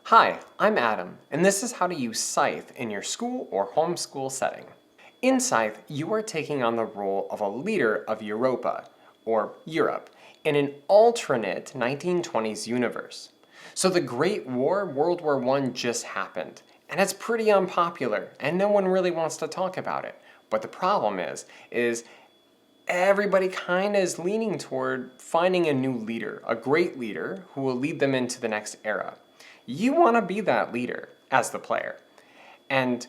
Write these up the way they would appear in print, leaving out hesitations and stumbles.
Hi, I'm Adam, and this is how to use Scythe in your school or homeschool setting. In Scythe, you are taking on the role of a leader of Europa, or Europe, in an alternate 1920s universe. So the Great War, World War I, just happened, and it's pretty unpopular, and no one really wants to talk about it. But the problem is everybody kind of is leaning toward finding a new leader, a great leader who will lead them into the next era. You want to be that leader as the player. And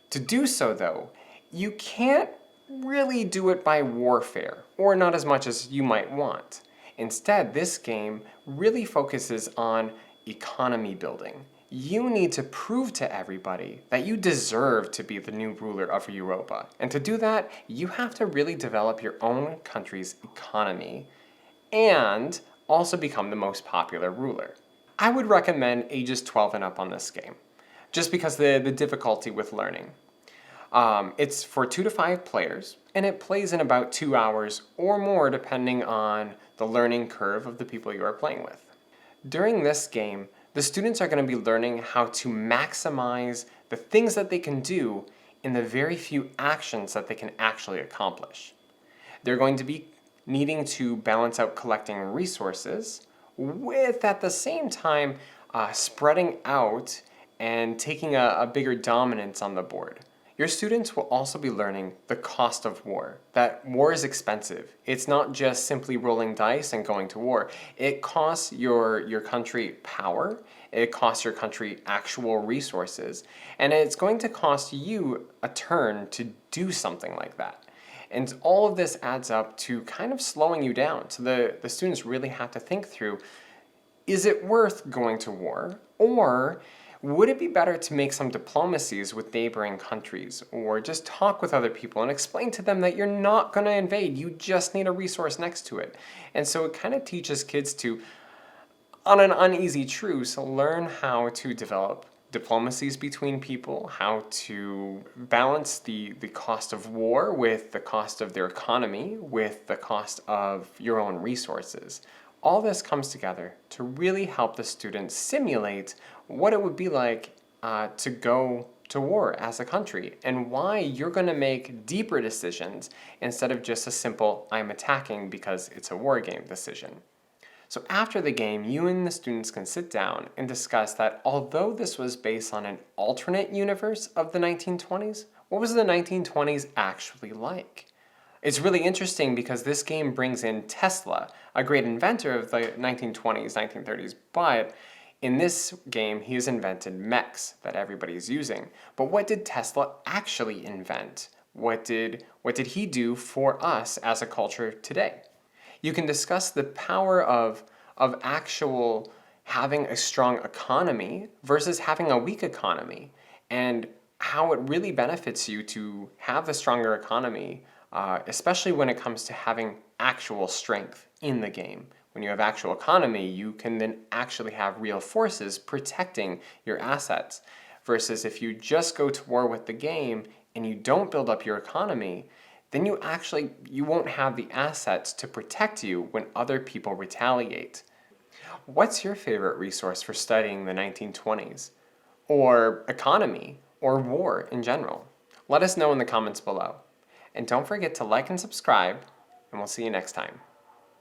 to do so, though, you can't really do it by warfare, or not as much as you might want. Instead, this game really focuses on economy building. You need to prove to everybody that you deserve to be the new ruler of Europa. And to do that, you have to really develop your own country's economy and also become the most popular ruler. I would recommend ages 12 and up on this game, just because the difficulty with learning. It's for 2 to 5 players, and it plays in about 2 hours or more depending on the learning curve of the people you are playing with. During this game, the students are going to be learning how to maximize the things that they can do in the very few actions that they can actually accomplish. They're going to be needing to balance out collecting resources with, at the same time, spreading out and taking a bigger dominance on the board. Your students will also be learning the cost of war, that war is expensive. It's not just simply rolling dice and going to war. It costs your country power, it costs your country actual resources, and it's going to cost you a turn to do something like that. And all of this adds up to kind of slowing you down. So the students really have to think through, is it worth going to war? Or would it be better to make some diplomacies with neighboring countries, or just talk with other people and explain to them that you're not going to invade, you just need a resource next to it. And so it kind of teaches kids to, on an uneasy truce, learn how to develop diplomacies between people, how to balance the cost of war with the cost of their economy, with the cost of your own resources. All this comes together to really help the students simulate what it would be like to go to war as a country, and why you're going to make deeper decisions instead of just a simple I'm attacking because it's a war game decision. So after the game, you and the students can sit down and discuss that although this was based on an alternate universe of the 1920s, what was the 1920s actually like? It's really interesting because this game brings in Tesla, a great inventor of the 1920s, 1930s, but in this game, he has invented mechs that everybody is using. But what did Tesla actually invent? What did he do for us as a culture today? You can discuss the power of actual having a strong economy versus having a weak economy, and how it really benefits you to have a stronger economy, especially when it comes to having actual strength in the game. When you have actual economy, you can then actually have real forces protecting your assets. Versus if you just go to war with the game and you don't build up your economy, then you won't have the assets to protect you when other people retaliate. What's your favorite resource for studying the 1920s? Or economy? Or war in general? Let us know in the comments below. And don't forget to like and subscribe, and we'll see you next time.